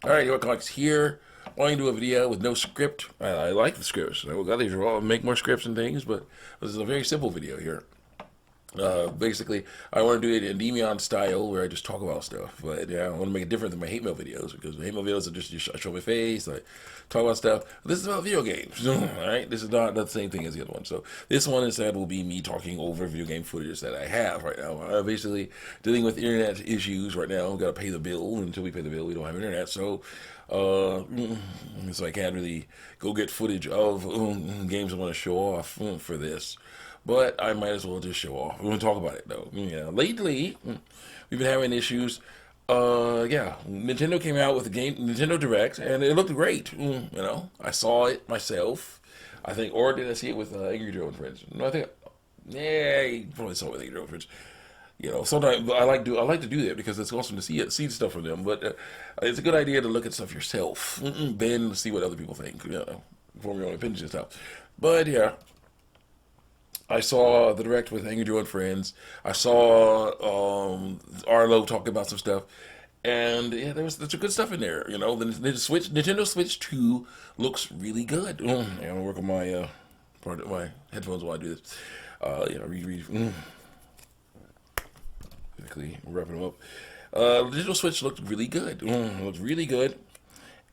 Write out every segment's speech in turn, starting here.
Alright, your Comics here. Wanting to do a video with no script. I like the scripts. I got these raw, make more scripts and things, but this is a very simple video here. Basically, I want to do it in Demeon style where I just talk about stuff. But yeah, I want to make it different than my hate mail videos because the hate mail videos are just I show my face, I talk about stuff. This is about video games. Alright, this is not the same thing as the other one. So this one instead will be me talking over video game footage that I have right now. I'm basically dealing with internet issues right now. Got to pay the bill. Until we pay the bill, we don't have internet. So I can't really go get footage of games I want to show off for this. But I might as well just show off. We're gonna talk about it though. Yeah, lately we've been having issues. Yeah, Nintendo came out with a game, Nintendo Direct, and it looked great. I saw it myself. I think, or did I see it with Angry Joe and friends? No, I think, yeah, you probably saw it with Angry Joe and friends. Sometimes I like to do that because it's awesome to see stuff from them. But it's a good idea to look at stuff yourself, then see what other people think. Form your own opinions and stuff. But yeah, I saw the direct with Angry Joe and friends. I saw Arlo talking about some stuff, and yeah, there's some good stuff in there. The Nintendo Switch 2 looks really good. I'm gonna work on my part of my headphones while I do this. Read. Quickly wrapping them up. The Digital Switch looked really good. It looked really good,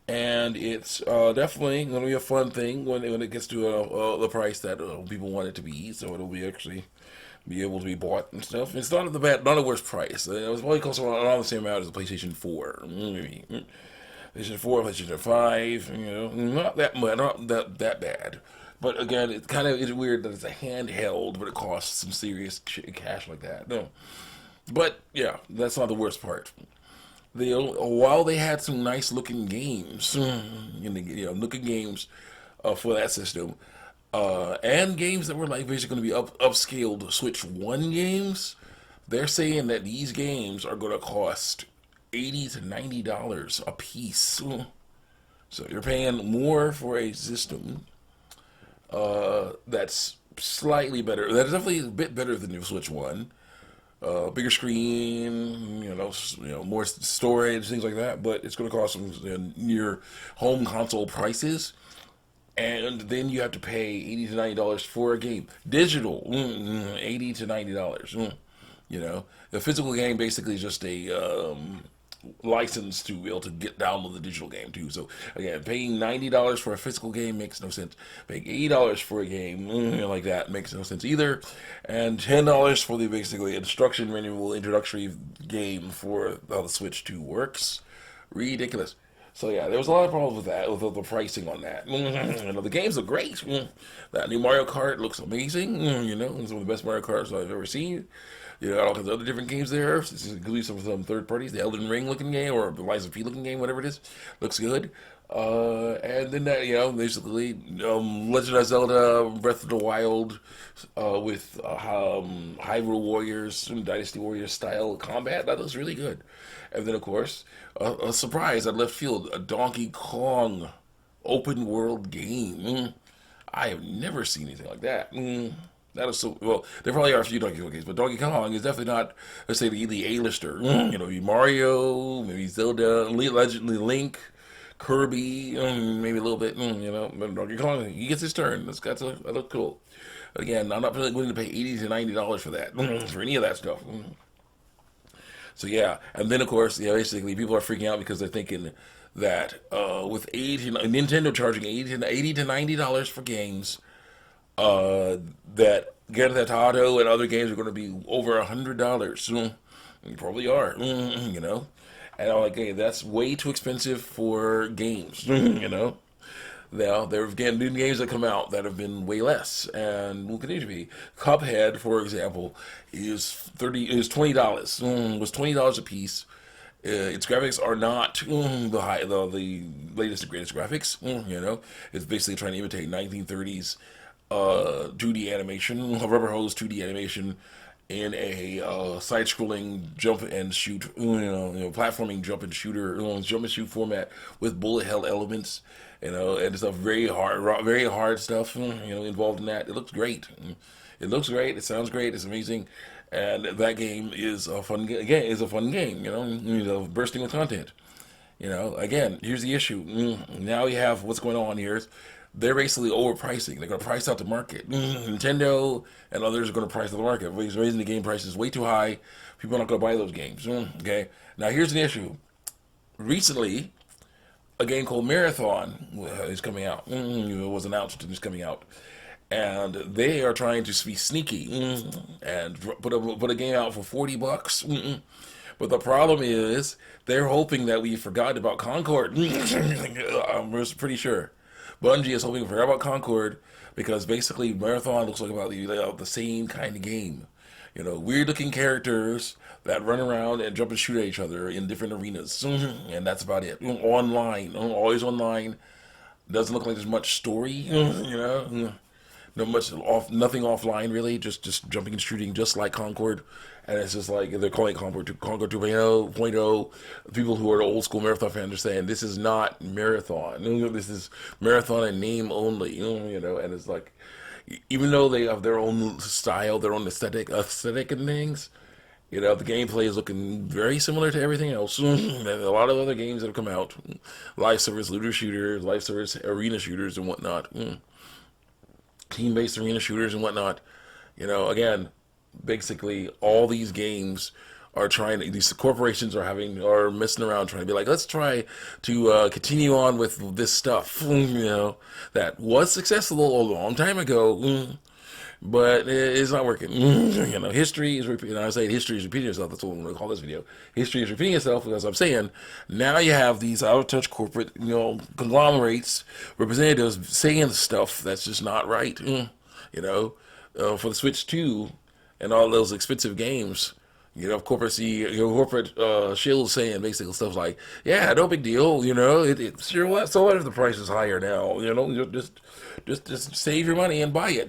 and it's definitely going to be a fun thing when it gets to the price that people want it to be. So it'll be actually be able to be bought and stuff. It's not a worse price. It was probably cost around the same amount as the PlayStation 4. Maybe. PlayStation 4, PlayStation 5. Not that much, not that bad. But again, it kind of is weird that it's a handheld, but it costs some serious cash like that. No. But yeah, that's not the worst part. While they had some nice looking games, looking games for that system, and games that were like basically going to be upscaled Switch One games, they're saying that these games are going to cost $80 to $90 a piece. So you're paying more for a system that's slightly better. That's definitely a bit better than the Switch One, bigger screen, more storage, things like that. But it's going to cost some near home console prices, and then you have to pay $80 to $90 for a game, digital, $80 to $90. The physical game basically is just a license to be able to download the digital game too. So again, paying $90 for a physical game makes no sense. Paying $80 for a game like that makes no sense either. And $10 for the basically instruction manual introductory game for how the Switch 2 works. Ridiculous. So yeah, there was a lot of problems with that, with the pricing on that. The games are great. That new Mario Kart looks amazing. It's one of the best Mario Karts I've ever seen. All kinds of other different games there. Including some third parties. The Elden Ring looking game or the Lies of P looking game, whatever it is, looks good. And then that basically Legend of Zelda Breath of the Wild with Hyrule Warriors and Dynasty Warriors style combat that looks really good. And then of course a surprise at left field, a Donkey Kong open world game. I have never seen anything like that. That is so well. There probably are a few Donkey Kong games, but Donkey Kong is definitely not, let's say, the A-lister. Maybe Mario, maybe Zelda, Link, Kirby, maybe a little bit. But Donkey Kong, he gets his turn. That looks cool. But again, I'm not really willing to pay $80 to $90 for that, for any of that stuff. So yeah, and then of course, yeah, basically people are freaking out because they're thinking that with Nintendo charging $80 to $90 for games, that Grand Theft Auto and other games are going to be over $100. You probably are, And I'm like, hey, that's way too expensive for games, Now there have been new games that come out that have been way less and will continue to be. Cuphead, for example, is $20. Was $20 a piece. Its graphics are not the latest and greatest graphics. It's basically trying to imitate 1930s 2D animation, rubber hose 2D animation in a side-scrolling jump and shoot, platforming jump and jump and shoot format with bullet hell elements, and stuff very hard stuff, involved in that. It looks great. It looks great. It sounds great. It's amazing, and that game is a fun game. Bursting with content. Again, here's the issue. Now you have what's going on here. They're basically overpricing. They're going to price out the market. Nintendo and others are going to price out the market. Raising the game prices way too high. People are not going to buy those games. Okay. Now here's the issue. Recently, a game called Marathon is coming out. It was announced and it's coming out, and they are trying to be sneaky and put a game out for $40. But the problem is they're hoping that we forgot about Concord. I'm pretty sure Bungie is hoping we forgot about Concord because basically Marathon looks like about the same kind of game. Weird looking characters that run around and jump and shoot at each other in different arenas, and that's about it. Online, always online. Doesn't look like there's much story, no much nothing offline really. Just jumping and shooting, just like Concord. And it's just like they're calling it Concord 2.0. People who are old school Marathon fans are saying this is not Marathon. This is Marathon in name only. And it's like, even though they have their own style, their own aesthetic and things, the gameplay is looking very similar to everything else. And a lot of other games that have come out, live service looter shooters, live service arena shooters and whatnot, team-based arena shooters and whatnot. Again, basically all these games are these corporations are messing around trying to be like, let's try to continue on with this stuff, that was successful a long time ago, but it's not working. History is repeating. I say history is repeating itself. That's what I'm going to call this video. History is repeating itself because I'm saying now you have these out of touch corporate, conglomerates, representatives saying stuff that's just not right. For the Switch 2 and all those expensive games. Corporate shills saying basically stuff like, yeah, no big deal, sure what, so what if the price is higher now, just save your money and buy it,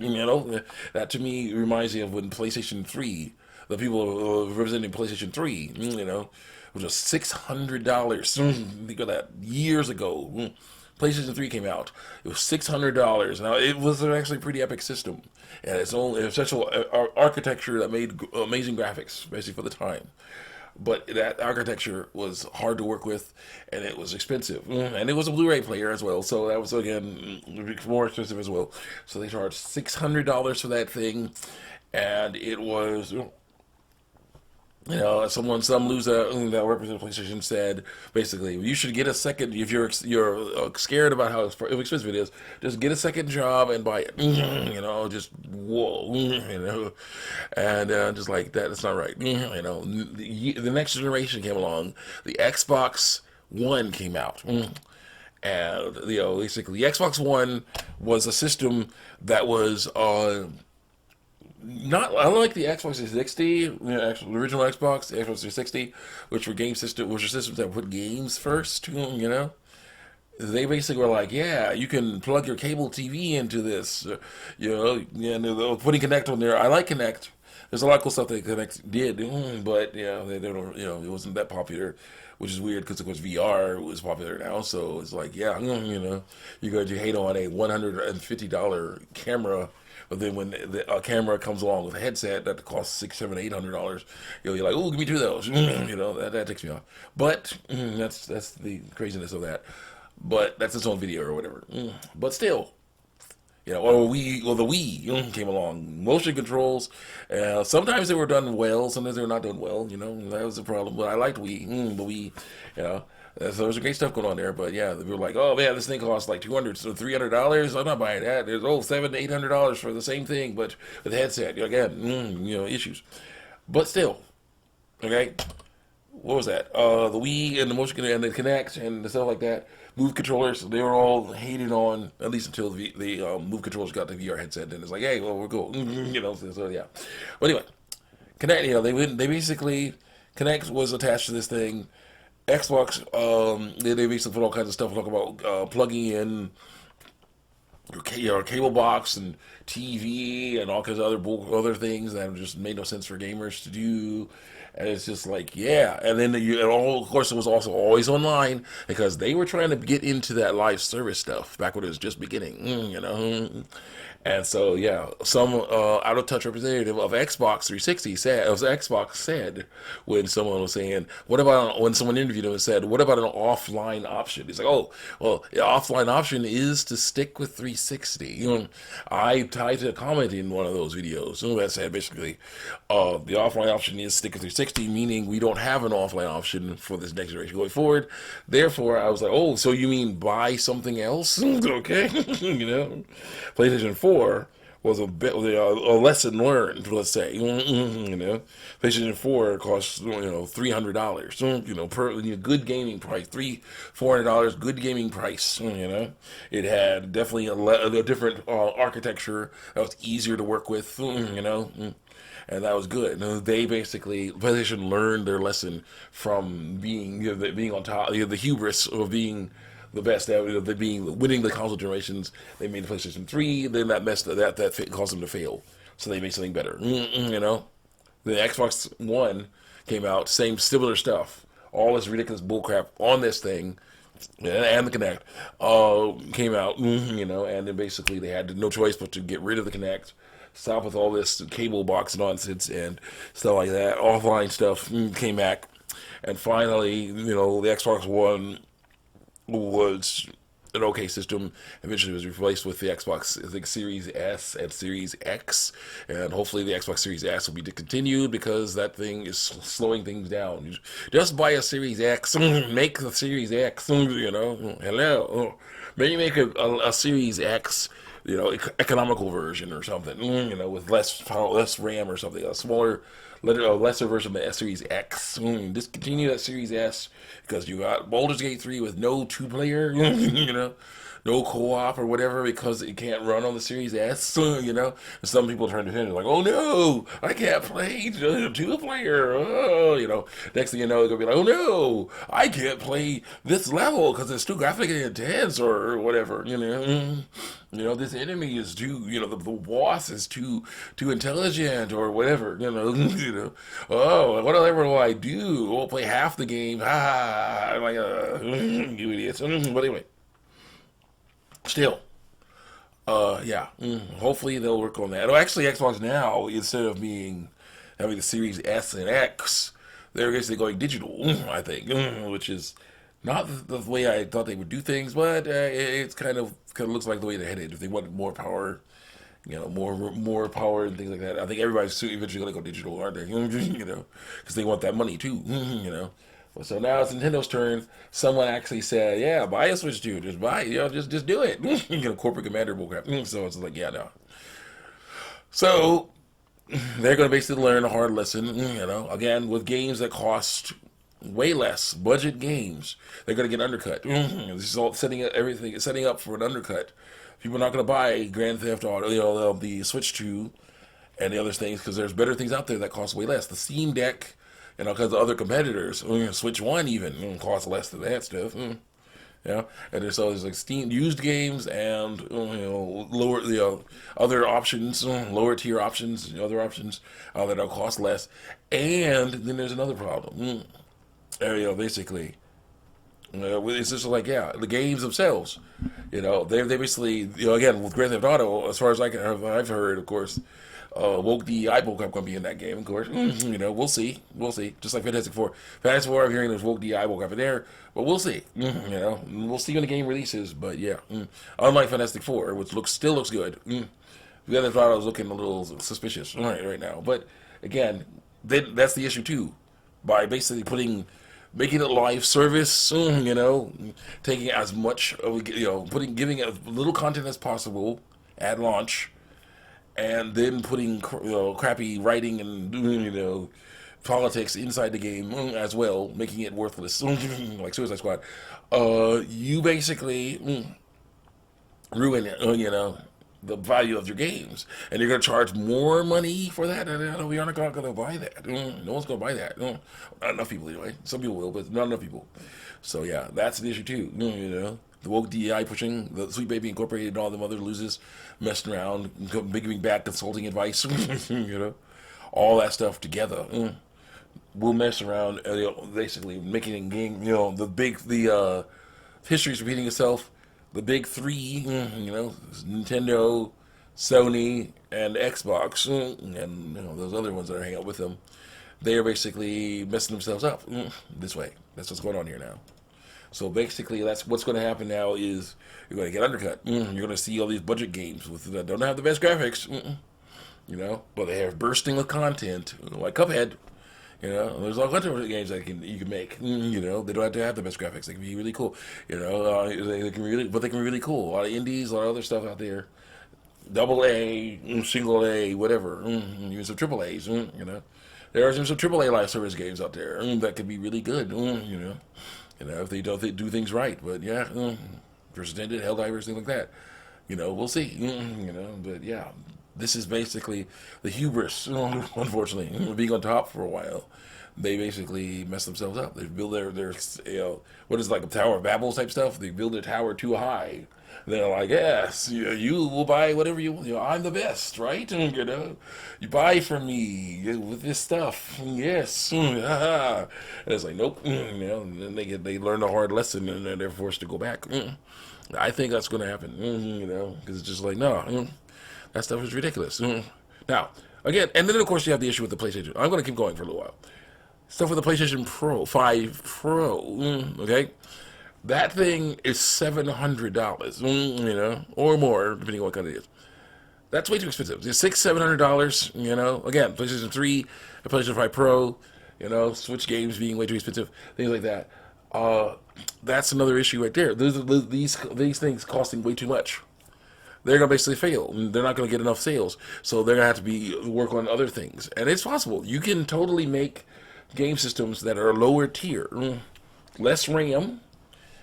that to me reminds me of when PlayStation 3, the people representing PlayStation 3, was just $600, think of that, years ago, PlayStation 3 came out. It was $600. Now, it was an actually pretty epic system. And its own essential architecture that made amazing graphics, basically, for the time. But that architecture was hard to work with, and it was expensive. And it was a Blu-ray player as well, so that was, again, more expensive as well. So they charged $600 for that thing, and it was... some loser that represented PlayStation said basically you should get a second if you're scared about how expensive it is. Just get a second job and buy it. Just whoa, and just like that, it's not right. The next generation came along. The Xbox One came out. And basically, the Xbox One was a system that was not unlike the Xbox 360, the original Xbox, the Xbox 360, which were systems that put games first. They basically were like, yeah, you can plug your cable TV into this, and they're putting Connect on there. I like Connect. There's a lot of cool stuff that Connect did, but they don't, it wasn't that popular, which is weird because of course VR was popular now. So it's like, yeah, you're going to hate on a $150 camera. But then when the camera comes along with a headset that costs $600, $700, you're like, oh, give me two of those. That takes me off. But that's the craziness of that. But that's its own video or whatever. But still, or the Wii came along. Motion controls. Sometimes they were done well. Sometimes they were not done well. That was the problem. But I liked Wii. The Wii. So there's great stuff going on there, but yeah, they were like, "Oh man, this thing costs like $200 to $300. I'm not buying that." There's $700 to $800 for the same thing, but with a headset. Again, issues. But still, okay. What was that? The Wii and the motion and the Kinect and the stuff like that. Move controllers, they were all hated on at least until the Move controllers got the VR headset. Then it's like, hey, well, we're cool. So yeah. But anyway, Kinect. They basically Kinect was attached to this thing. Xbox, they basically put all kinds of stuff, talk about plugging in your cable box and TV and all kinds of other things that just made no sense for gamers to do. And it's just like, yeah. And then and all, of course, it was also always online because they were trying to get into that live service stuff back when it was just beginning, you know. And so, yeah, some out of touch representative of Xbox 360 said, of Xbox said, when someone was saying, what about, when someone interviewed him and said, what about an offline option? He's like, oh, well, the offline option is to stick with 360. You know, I tried to comment in one of those videos that said basically, the offline option is stick with 360, meaning we don't have an offline option for this next generation going forward. Therefore, I was like, oh, so you mean buy something else? Okay, you know, PlayStation 4 was a bit a lesson learned, let's say. You know, PlayStation 4 costs $300. Per good gaming price, $400 good gaming price. You know, it had definitely a different architecture that was easier to work with. You know. And that was good. They basically PlayStation learned their lesson from being on top, the hubris of being the best at being winning the console generations. They made the PlayStation 3, then that caused them to fail. So they made something better. You know, the Xbox One came out, same similar stuff. All this ridiculous bullcrap on this thing, and the Kinect came out. You know, and then basically they had no choice but to get rid of the Kinect. Stop with all this cable box nonsense and stuff like that. Offline stuff came back, and finally, the Xbox One was an okay system. Eventually, it was replaced with the Xbox, I think, Series S and Series X, and hopefully, the Xbox Series S will be discontinued because that thing is slowing things down. Just buy a Series X, make the Series X. Hello, maybe make a Series X. Economical version or something, with less RAM or something, a smaller, lesser version of the Series X. Discontinue that Series S because you got Baldur's Gate 3 with no two-player, no co-op or whatever because it can't run on the Series S, And some people turn to it and like, oh no, I can't play two-player, Next thing you know, they're going to be like, oh no, I can't play this level because it's too graphically intense or whatever, this enemy is too, the boss is too intelligent or whatever, Oh, whatever will I do? I'll play half the game. I'm like, you idiots. But anyway, still, yeah. Hopefully they'll work on that. Oh, actually, Xbox now, instead of having the Series S and X, they're basically going digital, I think, which is not the way I thought they would do things, but it's kind of looks like the way they're headed. If they want more power, more power and things like that, I think everybody's eventually going to go digital, aren't they? Because they want that money too. So now it's Nintendo's turn. Someone actually said, "Yeah, buy a Switch 2. Just buy, just do it." Corporate commander bullcrap. So it's like, yeah, no. So they're going to basically learn a hard lesson. Again with games that cost way less, budget games, they're going to get undercut. This is all setting up for an undercut. People are not going to buy Grand Theft Auto, the Switch 2, and the other things because there's better things out there that cost way less. The Steam Deck, because the other competitors, Switch 1 even costs less than that stuff. And there's like Steam used games and lower other options, lower tier options, other options that'll cost less. And then there's another problem. Basically, it's just like, yeah, the games themselves, they basically, again, with Grand Theft Auto, as far as I've heard, of course, woke the eyeball cup gonna be in that game, of course. We'll see, just like Fantastic Four. Fantastic Four, I'm hearing there's woke the eyeball cup in there, but we'll see. We'll see when the game releases. But yeah, unlike Fantastic Four, which still looks good, Grand Theft Auto is looking a little suspicious right now. But again, that's the issue too, by basically making it live service, taking as much of, giving as little content as possible at launch, and then putting crappy writing and politics inside the game as well, making it worthless, like Suicide Squad. You basically ruin the value of your games, and you're going to charge more money for that. And we aren't going to buy that. No one's going to buy that. Not enough people anyway. Some people will, but not enough people. So yeah, that's the issue too. The woke DEI pushing, the Sweet Baby Incorporated, and all them other losers messing around, giving bad consulting advice. All that stuff together will mess around, basically making a game. The history's repeating itself. The big three, Nintendo, Sony, and Xbox, and those other ones that are hanging out with them. They are basically messing themselves up this way. That's what's going on here now. So basically, that's what's going to happen now is you're going to get undercut. You're going to see all these budget games that don't have the best graphics, but they have bursting with content like Cuphead. There's all kinds of games that you can make. They don't have to have the best graphics. They can be really cool. They can be really cool. A lot of indies, a lot of other stuff out there. Double A, single A, whatever. Even some triple A's. There are some triple A live service games out there that could be really good. If they don't do things right. But yeah, First Ended, Helldivers, things like that. We'll see. But yeah, this is basically the hubris, unfortunately, being on top for a while. They basically mess themselves up. They build their what is it, like a Tower of Babel type stuff. They build a tower too high. They're like, yes, you will buy whatever you want. I'm the best, right? You buy from me with this stuff. Yes. And it's like, nope. And then they learn a hard lesson and then they're forced to go back. I think that's going to happen, because it's just like, no, that stuff is ridiculous. Now, again, and then of course you have the issue with the PlayStation. I'm going to keep going for a little while. Stuff with the PlayStation 5 Pro, okay? That thing is $700, or more, depending on what kind it is. That's way too expensive. It's $700, Again, PlayStation 3, and PlayStation 5 Pro, Switch games being way too expensive, things like that. That's another issue right there. These things costing way too much. They're gonna basically fail. They're not gonna get enough sales, so they're gonna have to work on other things. And it's possible you can totally make game systems that are lower tier, less RAM,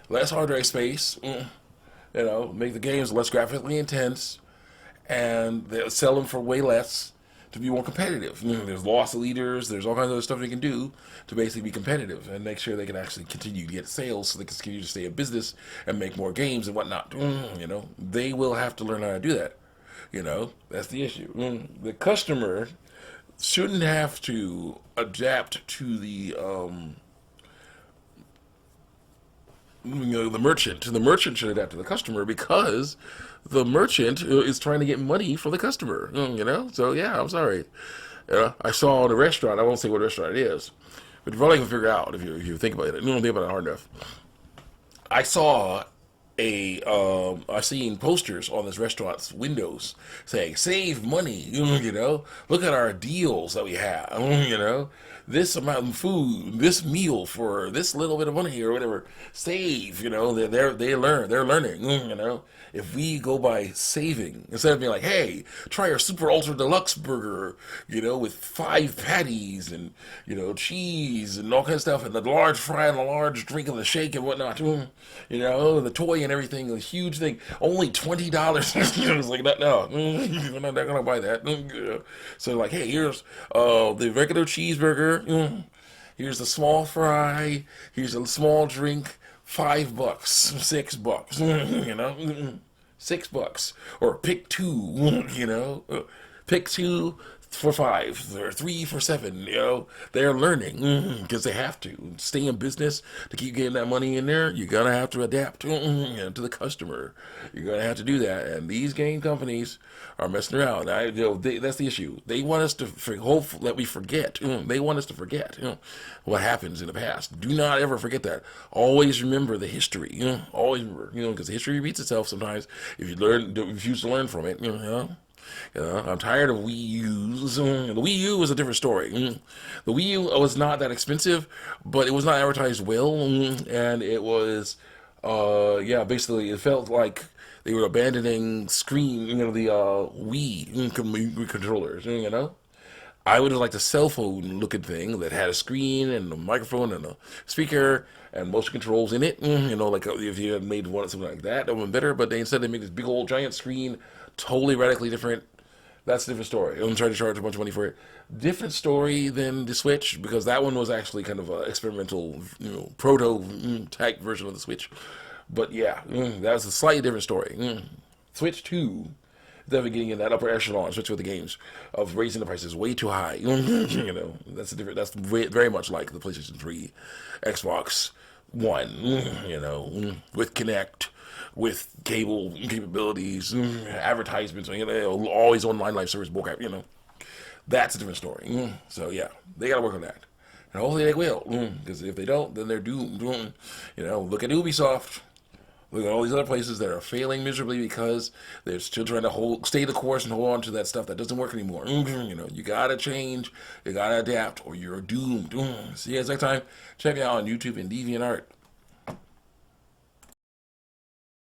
less hard drive space. Make the games less graphically intense, and they'll sell them for way less to be more competitive. There's loss leaders, there's all kinds of other stuff they can do to basically be competitive and make sure they can actually continue to get sales so they can continue to stay in business and make more games and whatnot. They will have to learn how to do that. That's the issue. The customer shouldn't have to adapt to the merchant. The merchant should adapt to the customer because the merchant is trying to get money for the customer. So yeah, I'm sorry. I saw in a restaurant. I won't say what restaurant it is, but you probably can figure out if you think about it. You don't think about it hard enough. I saw I seen posters on this restaurant's windows saying "Save money." Look at our deals that we have. This amount of food, this meal for this little bit of money or whatever. Save. They're learning. If we go by saving instead of being like, hey, try our super ultra deluxe burger, with 5 patties and cheese and all kinds of stuff and the large fry and the large drink and the shake and whatnot. The toy and everything, a huge thing, only $20. It's like, no, we're not gonna buy that. So like, hey, here's the regular cheeseburger. Here's the small fry. Here's a small drink. $5, $6. $6, or pick two. Pick two for $5 or 3 for $7. They're learning because they have to stay in business to keep getting that money in there. You're gonna have to adapt to the customer. You're gonna have to do that, and these game companies are messing around. That's the issue. They want us to hope that we forget. They want us to forget what happens in the past. Do not ever forget that. Always remember the history. Always remember. Because history repeats itself sometimes if you refuse to learn from it. I'm tired of Wii U's. The Wii U was a different story. The Wii U was not that expensive, but it was not advertised well, and it was, basically it felt like they were abandoning the Wii controllers. I would have liked a cell phone looking thing that had a screen and a microphone and a speaker and motion controls in it. Like if you had made something like that, that would have been better. But instead they made this big old giant screen, totally radically different. That's a different story. I'm trying to charge a bunch of money for it. Different story than the Switch because that one was actually kind of an experimental, proto type version of the Switch. But yeah, that was a slightly different story. Switch 2 definitely getting in that upper echelon, especially with the games, of raising the prices way too high. You know, that's a different. That's very much like the PlayStation 3, Xbox One. You know, with Connect, with cable capabilities, advertisements, you know, always online live service bullcrap. You know, that's a different story. So yeah, they got to work on that, and hopefully they will. Because if they don't, then they're doomed. You know, look at Ubisoft. Look at all these other places that are failing miserably because they're still trying to stay the course and hold on to that stuff that doesn't work anymore. You know, you gotta change, you gotta adapt, or you're doomed. See you guys next time. Check me out on YouTube and DeviantArt.